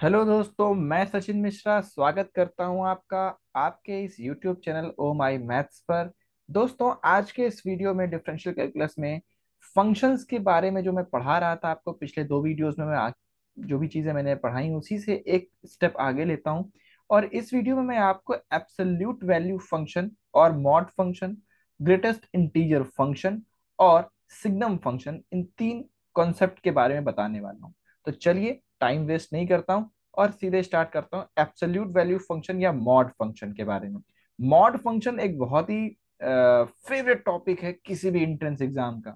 Hello दोस्तों, मैं सचिन मिश्रा स्वागत करता हूं आपका आपके इस YouTube चैनल ओ माई मैथ्स पर। दोस्तों, आज के इस वीडियो में डिफरेंशियल कैलकुलस में फंक्शंस के बारे में जो मैं पढ़ा रहा था आपको पिछले दो वीडियोस में, जो भी चीज़ें मैंने पढ़ाई उसी से एक स्टेप आगे लेता हूं। और इस वीडियो में मैं आपको एब्सोल्यूट वैल्यू फंक्शन और mod function, greatest integer function और सिग्नम फंक्शन, इन तीन कॉन्सेप्ट के बारे में बताने वाला हूं। तो चलिए, टाइम वेस्ट नहीं करता हूं और सीधे स्टार्ट करता हूं एब्सोल्यूट वैल्यू फंक्शन या मॉड फंक्शन के बारे में। मॉड फंक्शन एक बहुत ही फेवरेट टॉपिक है किसी भी एंट्रेंस एग्जाम का।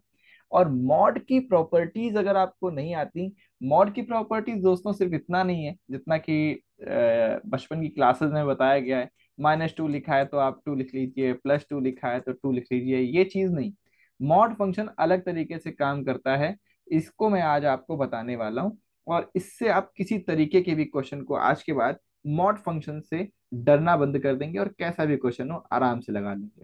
और मॉड की प्रॉपर्टीज अगर आपको नहीं आती, मॉड की प्रॉपर्टीज दोस्तों सिर्फ इतना नहीं है जितना कि बचपन की क्लासेस में बताया गया है। -2 लिखा है तो आप 2 लिख लीजिए, +2 लिखा है तो 2 लिख लीजिए, ये चीज नहीं। मॉड फंक्शन अलग तरीके से काम करता है। इसको मैं आज आपको बताने वाला हूँ। और इससे आप किसी तरीके के भी क्वेश्चन को आज के बाद मॉड फंक्शन से डरना बंद कर देंगे और कैसा भी क्वेश्चन हो आराम से लगा लेंगे।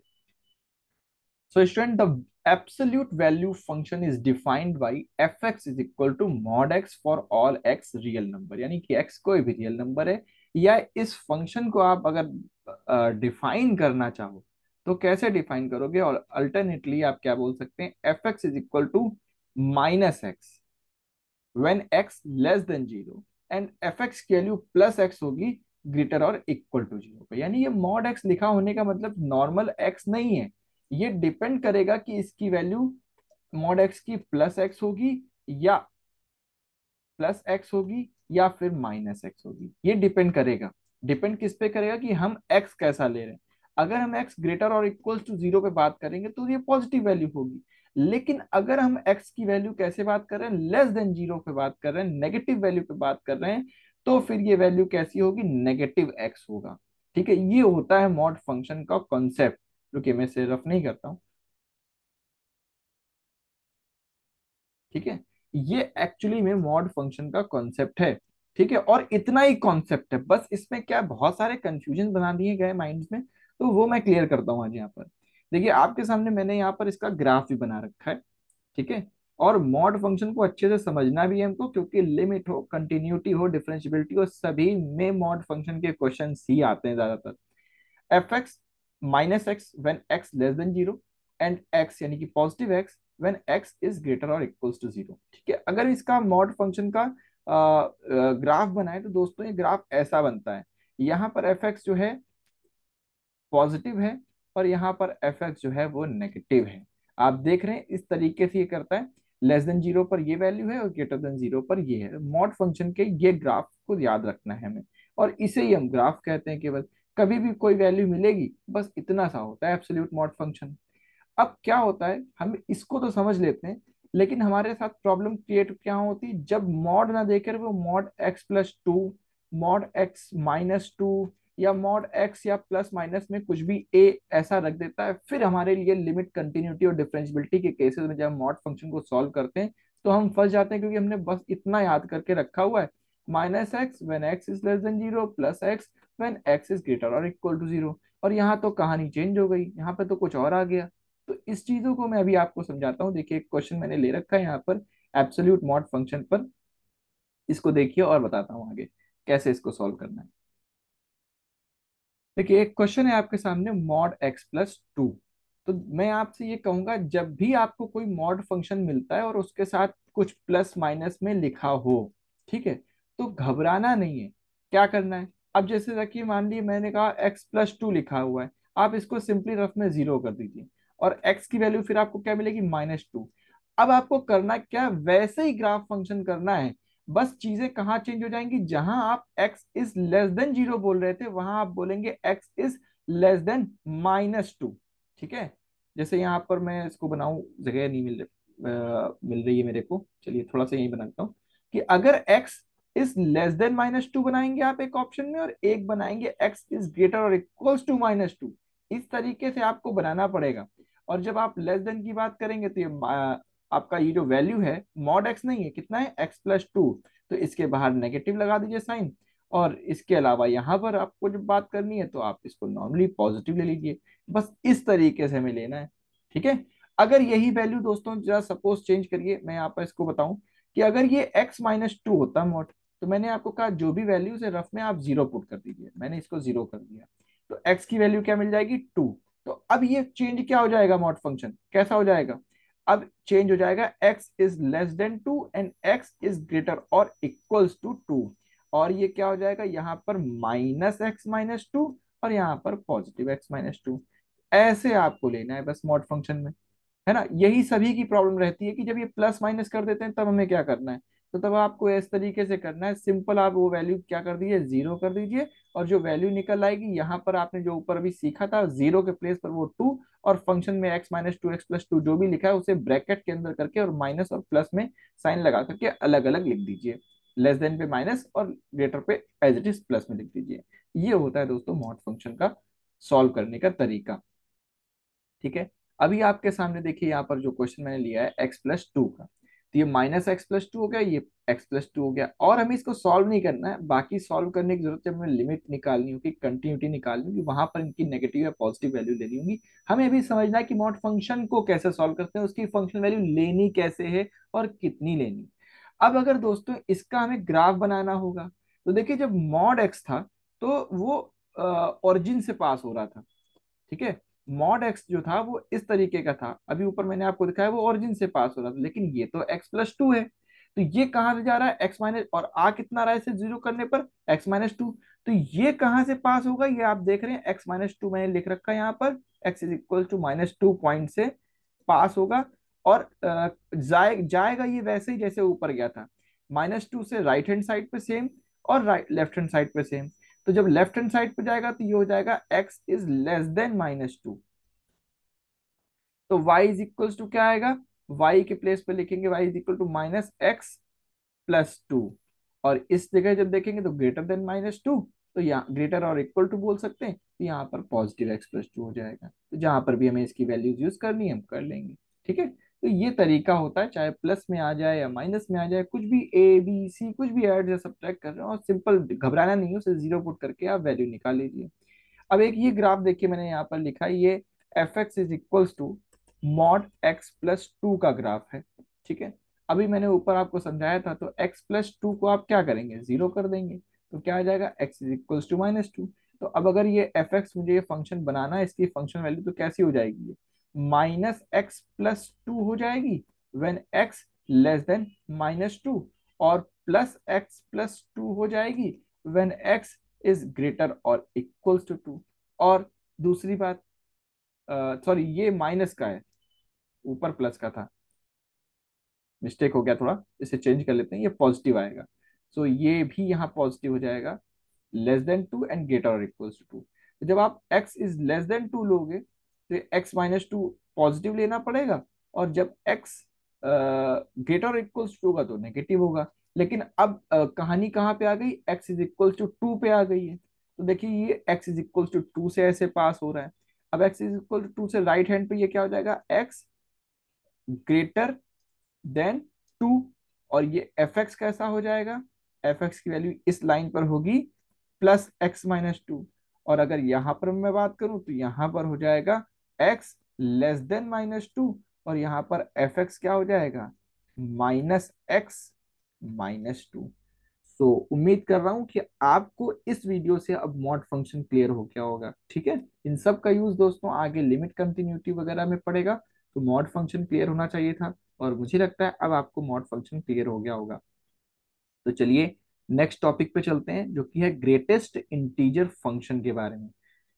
So student, the absolute value function is defined by fx is equal to mod x for all x real number, यानी कि x कोई भी रियल नंबर है। या इस फंक्शन को आप अगर डिफाइन करना चाहो तो कैसे डिफाइन करोगे, और अल्टरनेटली आप क्या बोल सकते हैं, fx is equal to -x when x less than 0 and fx की वैल्यू +x होगी ग्रेटर और इक्वल टू 0 पे। यानी ये मॉड x लिखा होने का मतलब नॉर्मल x नहीं है। ये डिपेंड करेगा कि इसकी वैल्यू मॉड x की +x होगी या +x होगी या फिर -x होगी। ये डिपेंड करेगा। डिपेंड किस पे करेगा कि हम x कैसा ले रहे हैं। अगर हम x ग्रेटर और इक्वल टू 0 पे बात करेंगे तो ये पॉजिटिव वैल्यू होगी। लेकिन अगर हम x की वैल्यू कैसे बात कर रहे हैं, लेस देन 0 पे बात कर रहे हैं, नेगेटिव वैल्यू पे बात कर रहे हैं, तो फिर ये वैल्यू कैसी होगी, -x होगा। ठीक है, ये होता है मॉड फंक्शन का कॉन्सेप्ट। रुकिए, मैं इसे रफ नहीं करता हूँ। ठीक है, ये एक्चुअली में मॉड फंक्शन का कॉन्सेप्ट है। ठीक है, और इतना ही कॉन्सेप्ट है, बस इसमें क्या बहुत सारे कंफ्यूजन बना दिए गए माइंड्स में, तो वो मैं क्लियर करता हूँ आज यहाँ पर। देखिए, आपके सामने मैंने यहाँ पर इसका ग्राफ भी बना रखा है। ठीक है, और मॉड फंक्शन को अच्छे से समझना भी है हमको, क्योंकि लिमिट हो, कंटिन्यूटी हो, डिफरेंशियबिलिटी हो, सभी में मॉड फंक्शन के क्वेश्चन ही आते हैं ज्यादातर। fx -x when x less than 0 and x यानी कि positive x when x is greater और इक्वल्स टू 0। ठीक है, अगर इसका मॉड फंक्शन का ग्राफ बनाए तो दोस्तों ये ग्राफ ऐसा बनता है। यहाँ पर fx जो है पॉजिटिव है और यहाँ पर fx जो है वो नेगेटिव है। आप देख रहे हैं इस तरीके से ये करता है। लेस देन 0 पर ये वैल्यू है और ग्रेटर देन 0 पर ये है। मॉड फंक्शन के ये ग्राफ को याद रखना है हमें, और इसे ही हम ग्राफ कहते हैं केवल। कभी भी कोई वैल्यू मिलेगी, बस इतना सा होता है एब्सोल्यूट मॉड फंक्शन। अब क्या होता है, हम इसको तो समझ लेते हैं, लेकिन हमारे साथ प्रॉब्लम क्रिएट क्या होती है, जब मॉड ना देकर वो मॉड x+2, मॉड x-2 या मॉड x या प्लस माइनस में कुछ भी a ऐसा रख देता है। फिर हमारे लिए लिमिट, कंटिन्यूटी और डिफरेंशियबिलिटी के केसेस में जब मॉड फंक्शन को सॉल्व करते हैं तो हम फंस जाते हैं, क्योंकि हमने बस इतना याद करके रखा हुआ है, -x when x is less than 0, +x when x is greater और इक्वल टू 0। और यहाँ तो कहानी चेंज हो गई, यहाँ पे तो कुछ और आ गया। तो इस चीजों को मैं अभी आपको समझाता हूँ। देखिए, एक क्वेश्चन मैंने ले रखा है यहाँ पर एब्सोल्यूट मॉड फंक्शन पर। इसको देखिए और बताता हूँ आगे कैसे इसको सॉल्व करना है। देखिए, एक क्वेश्चन है आपके सामने, मॉड x+2। तो मैं आपसे ये कहूंगा, जब भी आपको कोई मॉड फंक्शन मिलता है और उसके साथ कुछ प्लस माइनस में लिखा हो, ठीक है, तो घबराना नहीं है। क्या करना है, अब जैसे रखिए, मान लीजिए मैंने कहा x+2 लिखा हुआ है, आप इसको सिंपली रफ में 0 कर दीजिए और x की वैल्यू फिर आपको क्या मिलेगी, -2। अब आपको करना क्या, वैसे ही ग्राफ फंक्शन करना है। बस चीजें कहाँ चेंज हो जाएंगी, जहां आप x इज लेस देन 0 बोल रहे थे वहां आप बोलेंगे x इज लेस देन -2। ठीक है, जैसे यहाँ पर मैं इसको बनाऊं, जगह नहीं मिल रही है मेरे को, चलिए थोड़ा सा यही बनाता हूँ कि अगर x इज लेस देन -2 बनाएंगे आप एक ऑप्शन में, और एक बनाएंगे x इज ग्रेटर और इक्वल्स टू -2। इस तरीके से आपको बनाना पड़ेगा। और जब आप लेस देन की बात करेंगे तो ये आपका ये जो वैल्यू है मॉड x नहीं है, कितना है, x+2। तो इसके बाहर नेगेटिव लगा दीजिए साइन। और इसके अलावा यहाँ पर आपको जब बात करनी है तो आप इसको नॉर्मली पॉजिटिव ले लीजिए। बस इस तरीके से हमें लेना है। ठीक है, अगर यही वैल्यू दोस्तों, जरा सपोज चेंज करिए, मैं यहाँ पर इसको बताऊं कि अगर ये x-2 होता मॉड, तो मैंने आपको कहा जो भी वैल्यूज है रफ में आप जीरो पुट कर दीजिए, मैंने इसको जीरो कर दिया। तो एक्स की वैल्यू क्या मिल जाएगी, 2। तो अब ये चेंज क्या हो जाएगा, मॉड फंक्शन कैसा हो जाएगा, अब चेंज हो जाएगा x is less then 2 and x is greater और इक्वल्स टू 2। और ये क्या हो जाएगा, यहाँ पर -x-2 और यहाँ पर +x-2। ऐसे आपको लेना है बस मॉड फंक्शन में, है ना। यही सभी की प्रॉब्लम रहती है कि जब ये प्लस माइनस कर देते हैं तब हमें क्या करना है। तो तब आपको इस तरीके से करना है, सिंपल आप वो वैल्यू क्या कर दीजिए, जीरो कर दीजिए। और जो वैल्यू निकल आएगी यहाँ पर आपने जो ऊपर अभी सीखा था जीरो के प्लेस पर वो 2, और फंक्शन में x-2 x+2 जो भी लिखा है उसे ब्रैकेट के अंदर करके और माइनस और प्लस में साइन लगा करके अलग अलग लिख दीजिए। लेस देन पे माइनस और ग्रेटर पे एज इट इज प्लस में लिख दीजिए। ये होता है दोस्तों मॉड फंक्शन का सॉल्व करने का तरीका। ठीक है। अभी आपके सामने देखिए यहाँ पर जो क्वेश्चन मैंने लिया है x+2 का, तो ये -x+2 हो गया, ये x+2 हो गया, और हमें इसको सॉल्व नहीं करना है। बाकी सॉल्व करने की जरूरत है, हमें लिमिट निकालनी होगी, कंटिन्यूटी निकालनी होगी, वहां पर इनकी नेगेटिव या पॉजिटिव वैल्यू लेनी होगी। हमें अभी समझना है कि मॉड फंक्शन को कैसे सॉल्व करते हैं, उसकी फंक्शन वैल्यू लेनी कैसे है और कितनी लेनी। अब अगर दोस्तों इसका हमें ग्राफ बनाना होगा, तो देखिए जब मॉड एक्स था तो वो ओरिजिन से पास हो रहा था। ठीक है। मॉड एक्स जो था वो इस तरीके का था, अभी ऊपर मैंने आपको दिखाया वो ओरिजिन से पास हो रहा था, लेकिन ये तो x+2 है। तो ये कहां से जा रहा है, एक्स माइनस, और आ कितना रहा है इसे जीरो करने पर, x-2। तो ये कहां से पास होगा, ये आप देख रहे हैं x-2 मैंने लिख रखा है यहाँ पर, x = -2 पॉइंट से पास होगा। और जाएगा ये वैसे ही जैसे ऊपर गया था, -2 से राइट हैंड साइड पे सेम, और राइट लेफ्ट हैंड साइड पे सेम। तो जब लेफ्ट हैंड साइड पे जाएगा तो ये हो जाएगा x इज लेस देन -2। तो y इज इक्वल्स टू क्या आएगा, y के प्लेस पे लिखेंगे y is equal to -x+2। और इस जगह जब देखेंगे तो ग्रेटर देन -2, तो यहाँ ग्रेटर और इक्वल टू बोल सकते हैं, तो यहाँ पर पॉजिटिव x+2 हो जाएगा। तो जहां पर भी हमें इसकी वैल्यूज यूज करनी है हम कर लेंगे। ठीक है। तो ये तरीका होता है, चाहे प्लस में आ जाए या माइनस में आ जाए, कुछ भी ए बी सी कुछ भी ऐड या सब्ट्रैक्ट कर रहे हो, और सिंपल घबराना नहीं है, उसे जीरो पुट करके आप वैल्यू निकाल लीजिए। अब एक ये ग्राफ देखिए मैंने यहाँ पर लिखा है, ये fx is equals to mod x+2 का ग्राफ है। ठीक है। अभी मैंने ऊपर आपको समझाया था, तो x+2 को आप क्या करेंगे, जीरो कर देंगे, तो क्या आ जाएगा, x इज इक्वल्स टू -2। तो अब अगर ये fx मुझे ये फंक्शन बनाना है, इसकी फंक्शन वैल्यू तो कैसी हो जाएगी, ये -x+2 हो जाएगी व्हेन x लेस देन -2, और +x+2 हो जाएगी व्हेन x इज ग्रेटर और इक्वल्स टू 2। और दूसरी बात, सॉरी ये माइनस का है, ऊपर प्लस का था, मिस्टेक हो गया थोड़ा, इसे चेंज कर लेते हैं, ये पॉजिटिव आएगा। सो ये भी यहाँ पॉजिटिव हो जाएगा, लेस देन 2 एंड ग्रेटर और इक्वल्स टू 2। तो जब आप x इज लेस देन 2 लोगे तो x-2 पॉजिटिव लेना पड़ेगा, और जब x ग्रेटर और इक्वल्स टू होगा तो नेगेटिव होगा। लेकिन अब कहानी कहाँ पे आ गई, x इज इक्वल्स टू 2 पे आ गई है। तो देखिए ये x इज इक्वल्स टू 2 से ऐसे पास हो रहा है। अब x इज इक्वल टू 2 से राइट हैंड पे ये क्या हो जाएगा, x ग्रेटर देन 2। और ये एफ एक्स कैसा हो जाएगा, एफ एक्स की वैल्यू इस लाइन पर होगी +x-2। और अगर यहां पर मैं बात करूं तो यहां पर हो जाएगा x लेस देन -2, और यहां पर एफ एक्स क्या हो जाएगा, -x-2। सो उम्मीद कर रहा हूं कि आपको इस वीडियो से अब मॉड फंक्शन क्लियर हो गया होगा। ठीक है। इन सब का यूज दोस्तों आगे लिमिट कंटिन्यूटी वगैरह में पड़ेगा, तो मॉड फंक्शन क्लियर होना चाहिए था, और मुझे लगता है अब आपको मॉड फंक्शन क्लियर हो गया होगा। तो चलिए नेक्स्ट टॉपिक पे चलते हैं, जो कि है ग्रेटेस्ट इंटीजर फंक्शन के बारे में।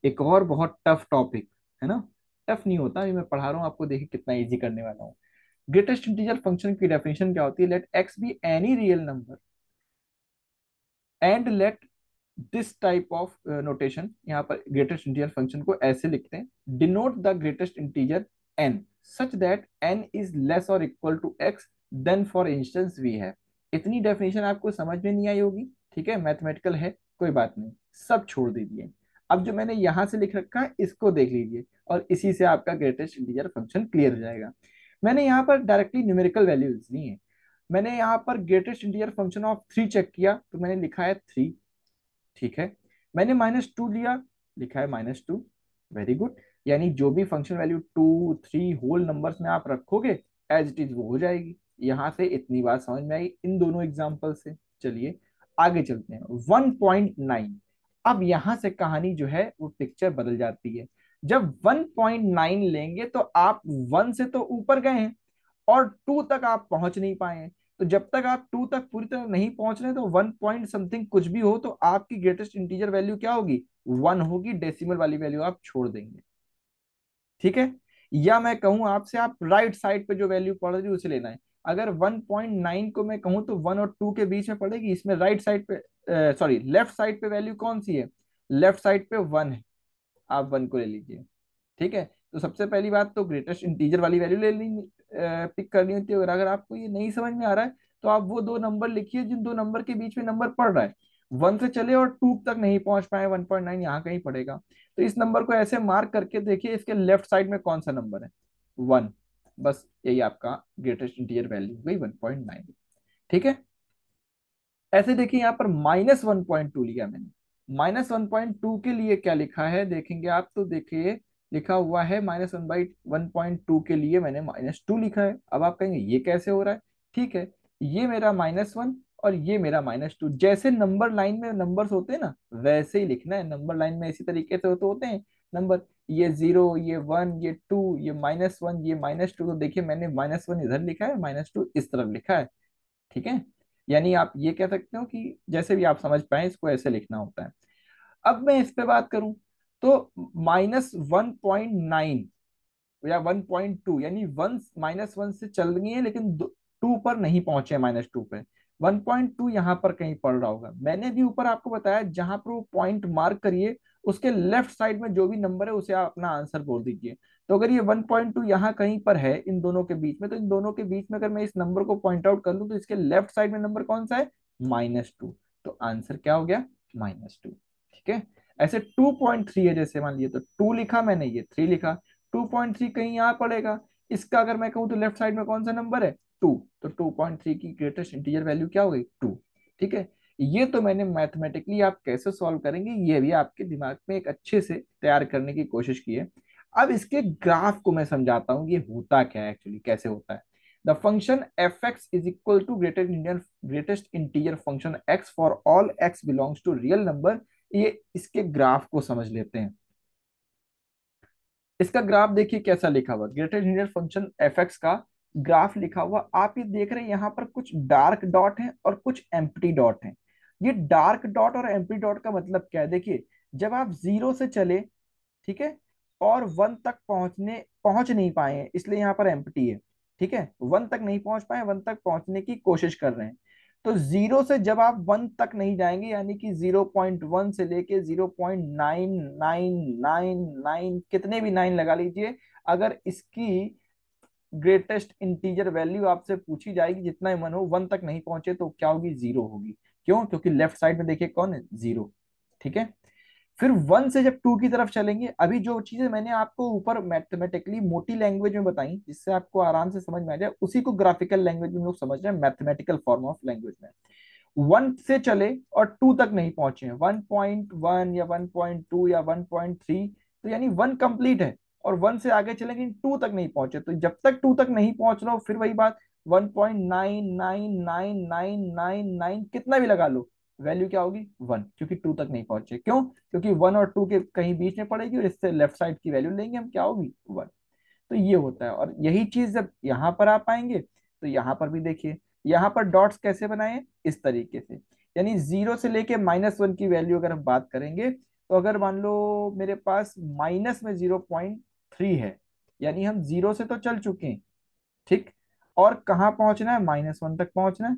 एक और बहुत टफ टॉपिक है ना, टफ नहीं होता, ये मैं पढ़ा रहा हूँ आपको, देखिए कितना इजी करने वाला हूँ। ग्रेटेस्ट इंटीजर फंक्शन की डेफिनेशन क्या होती है, let x be any real number and let this type of notation, यहाँ पर ग्रेटेस्ट इंटीजर फंक्शन को ऐसे लिखते हैं, denote the greatest integer n such that n is less और equal to x then for instance we है। इतनी definition आपको समझ में नहीं आई होगी, ठीक है, मैथमेटिकल है, कोई बात नहीं, सब छोड़ दीजिए। अब जो मैंने यहां से लिख रखा है इसको देख लीजिए, और इसी से आपका ग्रेटेस्ट इंटीजर फंक्शन क्लियर हो जाएगा। मैंने यहाँ पर डायरेक्टली न्यूमेरिकल वैल्यूज ली है। मैंने यहाँ पर greatest integer function of 3 check किया, तो मैंने लिखा है 3। ठीक है। मैंने -2 लिया, लिखा है -2। Very good. यानी जो भी फंक्शन वैल्यू 2 3 होल नंबर्स में आप रखोगे एज इट इज वो हो जाएगी। यहां से इतनी बात समझ में आई इन दोनों एग्जांपल से। चलिए आगे चलते हैं 1.9। अब यहां से कहानी जो है वो पिक्चर बदल जाती है। जब 1.9 लेंगे तो आप 1 से तो ऊपर गए हैं और 2 तक आप पहुंच नहीं पाए हैं। तो जब तक आप 2 तक पूरी तरह नहीं पहुंच रहे तो 1 पॉइंट समथिंग कुछ भी हो तो आपकी ग्रेटेस्ट इंटीजर वैल्यू क्या होगी, 1 होगी। डेसिमल वाली वैल्यू आप छोड़ देंगे, ठीक है। या मैं कहूं आपसे, आप राइट साइड पे जो वैल्यू पड़ रही है उसे लेना है। अगर 1.9 को मैं कहूं तो 1 और 2 के बीच में पड़ेगी, इसमें राइट साइड पे सॉरी लेफ्ट साइड पे वैल्यू कौन सी है, लेफ्ट साइड पे 1 है। आप 1 को ले लीजिए, ठीक है। तो सबसे पहली बात तो ग्रेटेस्ट इंटीजर वाली वैल्यू ले ली, पिक करनी होती है। और अगर आपको ये नहीं समझ में आ रहा है तो आप वो दो नंबर लिखिए जिन दो नंबर के बीच में नंबर पड़ रहा है। 1 से चले और 2 तक नहीं पहुंच पाए, 1.9 यहाँ कहीं पड़ेगा। तो इस नंबर को ऐसे मार्क करके देखिए इसके लेफ्ट साइड में कौन सा नंबर है, 1। बस यही आपका ग्रेटेस्ट इंटीजर वैल्यू हुई 1.9, ठीक है। ऐसे देखिए यहाँ पर -1.2 लिया मैंने। -1.2 के लिए क्या लिखा है देखेंगे आप तो देखिए, लिखा हुआ है -1/1.2 के लिए मैंने -2 लिखा है। अब आप कहेंगे ये कैसे हो रहा है, ठीक है। ये मेरा -1 और ये मेरा -2, जैसे नंबर लाइन में नंबर्स होते हैं ना वैसे ही लिखना है। नंबर लाइन में इसी तरीके से होते हैं नंबर, ये 0, ये 1, ये 2, ये -1, ये -2। तो देखिए मैंने -1 इधर लिखा है, -2 इस तरफ लिखा है, ठीक है। यानी आप ये कह सकते हो कि जैसे भी आप समझ पाए इसको ऐसे लिखना होता है। अब मैं इस पे बात करूं तो -1.9 या 1.2, यानी 1 -1 से चल गई है लेकिन 2 पर नहीं पहुंचे, -2 पे 1.2 यहाँ पर कहीं पड़ रहा होगा। मैंने भी ऊपर आपको बताया जहां पर वो पॉइंट मार्क करिए उसके लेफ्ट साइड में जो भी नंबर है उसे आप अपना आंसर बोल दीजिए। तो अगर ये 1.2 यहाँ कहीं पर है इन दोनों के बीच में, तो इन दोनों के बीच में अगर मैं इस नंबर को पॉइंट आउट कर लूं तो इसके लेफ्ट साइड में नंबर कौन सा है, -2। तो आंसर क्या हो गया, -2, ठीक है। ऐसे 2.3 है, जैसे मान लिया तो 2 लिखा मैंने, ये 3 लिखा। 2.3 कहीं यहाँ पड़ेगा। इसका अगर मैं कहूँ तो लेफ्ट साइड में कौन सा नंबर है, 2। तो 2.3 की ग्रेटेस्ट इंटीजर वैल्यू क्या हो गई, 2, ठीक है। ये तो मैंने मैथमेटिकली आप कैसे सॉल्व करेंगे ये भी आपके दिमाग में एक अच्छे से तैयार करने की कोशिश की है। अब इसके ग्राफ को मैं समझाता हूँ ये होता क्या है, एक्चुअली कैसे होता है। The function F X is equal to greatest integer function X for all X belongs to real number. ये इसके ग्राफ को समझ लेते हैं। इसका ग्राफ देखिए कैसा लिखा हुआ, greater linear function F x का ग्राफ लिखा हुआ आप ये देख रहे हैं। यहाँ पर कुछ डार्क डॉट है और कुछ एम्प्टी डॉट है। ये डार्क डॉट और एम्प्टी डॉट का मतलब क्या है, देखिए जब आप 0 से चले, ठीक है, और 1 तक पहुंच नहीं पाए हैं इसलिए यहाँ पर एम्प्टी है, ठीक है। 1 तक नहीं पहुंच पाए, 1 तक पहुंचने की कोशिश कर रहे हैं। तो 0 से जब आप 1 तक नहीं जाएंगे, यानी कि 0.1 से लेके 0.9999 कितने भी 9 लगा लीजिए, अगर इसकी ग्रेटेस्ट इंटीजर वैल्यू आपसे पूछी जाएगी जितना ही मन हो, 1 तक नहीं पहुंचे तो क्या होगी, 0 होगी। क्यों, क्योंकि लेफ्ट साइड में देखिए कौन है, 0, ठीक है। फिर 1 से जब 2 की तरफ चलेंगे, अभी जो चीजें मैंने आपको ऊपर मैथमेटिकली मोटी लैंग्वेज में बताई जिससे आपको आराम से समझ में आ जाए, उसी को ग्राफिकल लैंग्वेज में हम लोग समझ रहे हैं, मैथमेटिकल फॉर्म ऑफ लैंग्वेज में। 1 से चले और 2 तक नहीं पहुंचे हैं, 1.1 या 1.2 या 1.3, तो यानी 1 कंप्लीट है। और 1 से आगे चले लेकिन 2 तक नहीं पहुंचे, तो जब तक 2 तक नहीं पहुंच रहा हो फिर वही बात, 1.99999 कितना भी लगा लो वैल्यू क्या होगी, 1, क्योंकि 2 तक नहीं पहुंचे। क्यों, क्योंकि 1 और 2 के कहीं बीच में पड़ेगी और इससे लेफ्ट साइड की वैल्यू लेंगे हम, क्या होगी, 1। तो ये होता है। और यही चीज जब यहाँ पर आ पाएंगे तो यहाँ पर भी देखिए, यहाँ पर डॉट्स कैसे बनाए, इस तरीके से। यानी 0 से लेके -1 की वैल्यू अगर हम बात करेंगे, तो अगर मान लो मेरे पास माइनस में 0.3 है, यानी हम 0 से तो चल चुके हैं, ठीक। और कहाँ पहुंचना है, -1 तक पहुंचना है,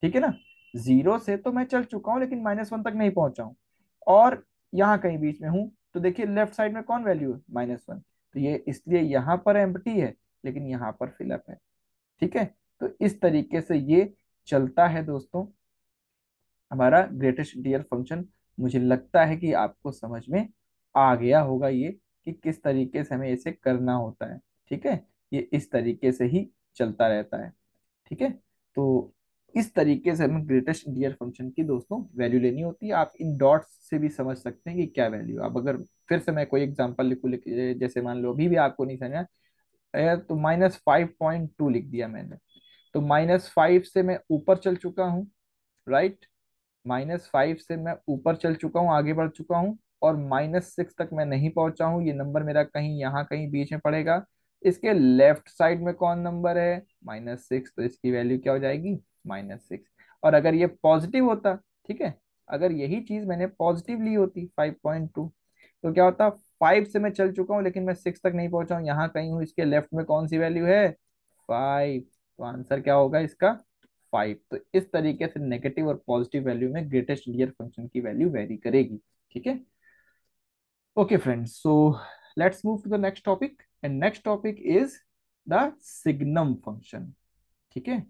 ठीक है ना। 0 से तो मैं चल चुका हूं लेकिन -1 तक नहीं पहुंचा हूं, और यहाँ कहीं बीच में हूं। तो देखिए लेफ्ट साइड में कौन वैल्यू है, -1। तो ये इसलिए यहाँ पर एम्प्टी है लेकिन यहाँ पर फिलअप है, ठीक है। तो इस तरीके से ये चलता है दोस्तों हमारा ग्रेटेस्ट इंटीजर फंक्शन। मुझे लगता है कि आपको समझ में आ गया होगा ये कि किस तरीके से हमें इसे करना होता है, ठीक है। ये इस तरीके से ही चलता रहता है, ठीक है। तो इस तरीके से हमें ग्रेटेस्ट इंटीजर फंक्शन की दोस्तों वैल्यू लेनी होती है। आप इन डॉट्स से भी समझ सकते हैं कि क्या वैल्यू। अब अगर फिर से मैं कोई एग्जांपल लिखूं, जैसे मान लो अभी भी आपको नहीं समझा, तो -5.2 लिख दिया मैंने। तो -5 से मैं ऊपर चल चुका हूँ, राइट। -5 से मैं ऊपर चल चुका हूँ, आगे बढ़ चुका हूँ, और -6 तक मैं नहीं पहुंचा हूँ। ये नंबर मेरा कहीं यहाँ कहीं बीच में पड़ेगा। इसके लेफ्ट साइड में कौन नंबर है? -6, तो इसकी वैल्यू क्या हो जाएगी? -6। और अगर ये पॉजिटिव होता, ठीक है, अगर यही चीज मैंने पॉजिटिव ली होती 5.2, तो क्या होता? 5 से मैं चल चुका हूँ लेकिन मैं 6 तक नहीं पहुंचा हूँ, यहाँ कहीं हूँ। इसके लेफ्ट में कौन सी वैल्यू है? 5। तो आंसर क्या होगा इसका? 5। तो इस तरीके से नेगेटिव और पॉजिटिव वैल्यू में ग्रेटेस्ट ईयर फंक्शन की वैल्यू वेरी करेगी। ठीक है। Okay friends, so let's move to the next topic, and next topic is the signum function. ठीक है।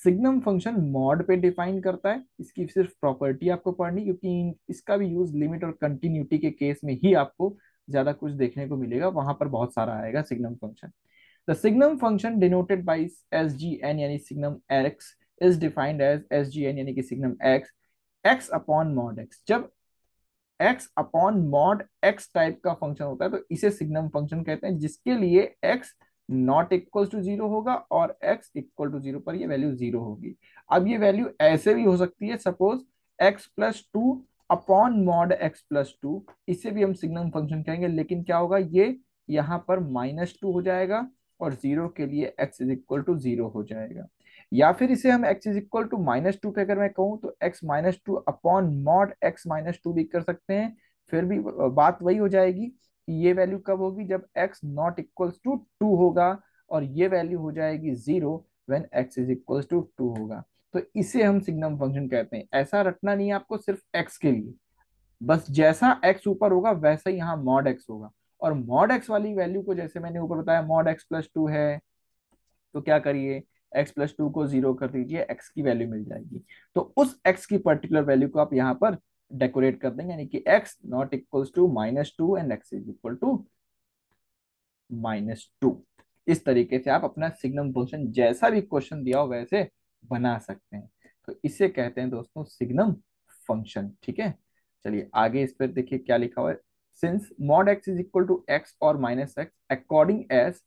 सिग्नम फंक्शन मॉड पे डिफाइन करता है। इसकी सिर्फ प्रॉपर्टी आपको पढ़नी, क्योंकि इसका भी यूज लिमिट और कंटिन्यूटी के केस में ही आपको ज्यादा कुछ देखने को मिलेगा, वहां पर बहुत सारा आएगा signum function. The signum function denoted by S G N यानी signum x is defined as S G N यानी कि signum x x upon mod x. जब x upon mod x type का फंक्शन होता है तो इसे सिग्नम फंक्शन कहते हैं, जिसके लिए X not equal to zero होगा और एक्स इक्वल टू जीरो पर ये वैल्यू जीरो होगी। अब ये वैल्यू ऐसे भी हो सकती है, suppose x+2 upon mod x+2, इसे भी हम सिग्नम फंक्शन कहेंगे, लेकिन क्या होगा, ये यहाँ पर -2 हो जाएगा और जीरो के लिए x is equal to zero हो जाएगा। या फिर इसे हम x इज इक्वल टू -2 पे अगर मैं कहूँ तो x-2 अपॉन मॉड x-2 भी कर सकते हैं। फिर भी बात वही हो जाएगी कि ये वैल्यू कब होगी? जब x नॉट इक्वल्स टू 2 होगा, और ये वैल्यू हो जाएगी zero when x is equals to 2 होगा। तो इसे हम सिग्नम फंक्शन कहते हैं। ऐसा रटना नहीं है आपको सिर्फ x के लिए, बस जैसा x ऊपर होगा वैसा ही यहाँ मॉड x होगा। और मॉड x वाली वैल्यू को, जैसे मैंने ऊपर बताया, मॉड x+2 है, तो क्या करिए, x+2 को जीरो कर दीजिए, x की वैल्यू मिल जाएगी। तो उस x की पर्टिकुलर वैल्यू को आप यहाँ पर डेकोरेट कर देंगे, यानी कि x not equals to -2 and x is equal to -2। इस तरीके से आप अपना सिग्नम फंक्शन जैसा भी क्वेश्चन दिया हो वैसे बना सकते हैं। तो इसे कहते हैं दोस्तों सिग्नम फंक्शन। ठीक है। चलिए आगे इस पर देखिए क्या लिखा हुआ है। Since mod x is equal to x और -x according as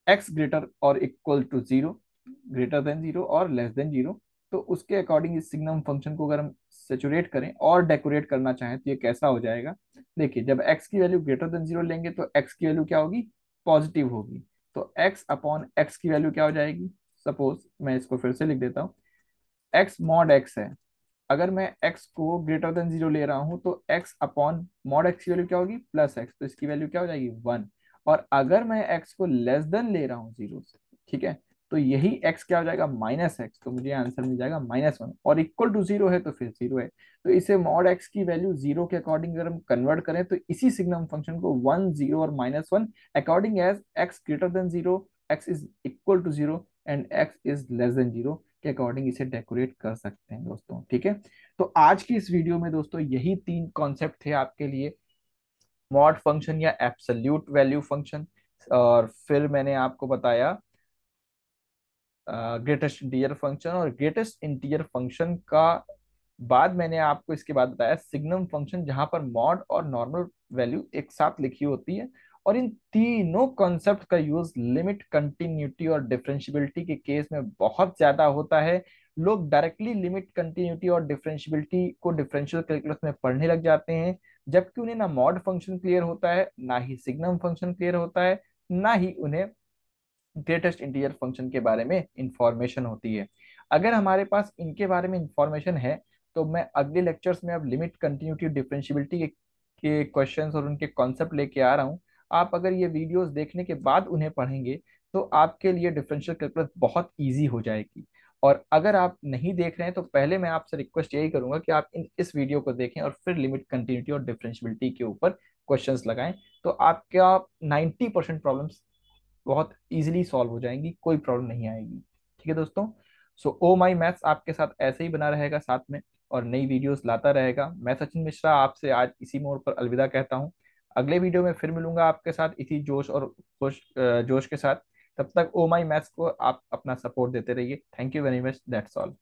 x greater और equal to zero, greater than zero और लेस देन जीरो, तो उसके अकॉर्डिंग इस सिग्नम फंक्शन को अगर हम सेचुरेट करें और डेकोरेट करना चाहें तो ये कैसा हो जाएगा? देखिए, जब एक्स की वैल्यू ग्रेटर देन जीरो लेंगे तो एक्स की वैल्यू क्या होगी? पॉजिटिव होगी। तो एक्स अपॉन एक्स की वैल्यू क्या हो जाएगी? सपोज मैं इसको फिर से लिख देता हूँ, एक्स मॉड एक्स है। अगर मैं x को ग्रेटर देन जीरो ले रहा हूं तो x अपॉन मॉड x की वैल्यू क्या होगी? +x, तो इसकी वैल्यू क्या हो जाएगी? 1। और अगर मैं x को लेस देन ले रहा हूँ जीरो से, ठीक है, तो यही x क्या हो जाएगा? -x, तो मुझे आंसर मिल जाएगा -1। और इक्वल टू जीरो है तो फिर जीरो है। तो इसे मॉड x की वैल्यू जीरो के अकॉर्डिंग अगर हम कन्वर्ट करें तो इसी सिग्नम फंक्शन को 1, 0 और -1 according as x greater than zero, x is equal to zero and x is less than zero के अकॉर्डिंग इसे डेकोरेट कर सकते हैं दोस्तों। ठीक है। तो आज की इस वीडियो में दोस्तों यही 3 कॉन्सेप्ट थे आपके लिए, मॉड फंक्शन या एब्सोल्यूट वैल्यू फंक्शन, और फिर मैंने आपको बताया ग्रेटेस्ट इंटीजर फंक्शन, और ग्रेटेस्ट इंटीजर फंक्शन का बाद मैंने आपको इसके बाद बताया सिग्नम फंक्शन, जहां पर मॉड और नॉर्मल वैल्यू एक साथ लिखी होती है। और इन तीनों कॉन्सेप्ट का यूज लिमिट, कंटिन्यूटी और डिफरेंशियबिलिटी के केस में बहुत ज्यादा होता है। लोग डायरेक्टली लिमिट, कंटिन्यूटी और डिफरेंशियबिलिटी को डिफरेंशियल कैलकुलस में पढ़ने लग जाते हैं, जबकि उन्हें ना मॉड फंक्शन क्लियर होता है, ना ही सिग्नम फंक्शन क्लियर होता है, ना ही उन्हें ग्रेटेस्ट इंटीजर फंक्शन के बारे में इंफॉर्मेशन होती है। अगर हमारे पास इनके बारे में इंफॉर्मेशन है तो मैं अगले लेक्चर्स में अब लिमिट, कंटिन्यूटी, डिफरेंशियबिलिटी के क्वेश्चंस और उनके कॉन्सेप्ट लेके आ रहा हूँ। आप अगर ये वीडियोस देखने के बाद उन्हें पढ़ेंगे तो आपके लिए डिफरेंशियल कैलकुलस बहुत ईजी हो जाएगी। और अगर आप नहीं देख रहे हैं तो पहले मैं आपसे रिक्वेस्ट यही करूंगा कि आप इस वीडियो को देखें और फिर लिमिट, कंटिन्यूटी और डिफरेंशियबिलिटी के ऊपर क्वेश्चंस लगाएं, तो आपका 90% प्रॉब्लम्स बहुत इजीली सॉल्व हो जाएंगी, कोई प्रॉब्लम नहीं आएगी। ठीक है दोस्तों। सो ओ माई मैथ्स आपके साथ ऐसे ही बना रहेगा साथ में, और नई वीडियोस लाता रहेगा। मैं सचिन मिश्रा आपसे आज इसी मोड़ पर अलविदा कहता हूँ। अगले वीडियो में फिर मिलूंगा आपके साथ इसी जोश और जोश के साथ। तब तक ओ माई मैथ्स को आप अपना सपोर्ट देते रहिए। Thank you very much, that's all.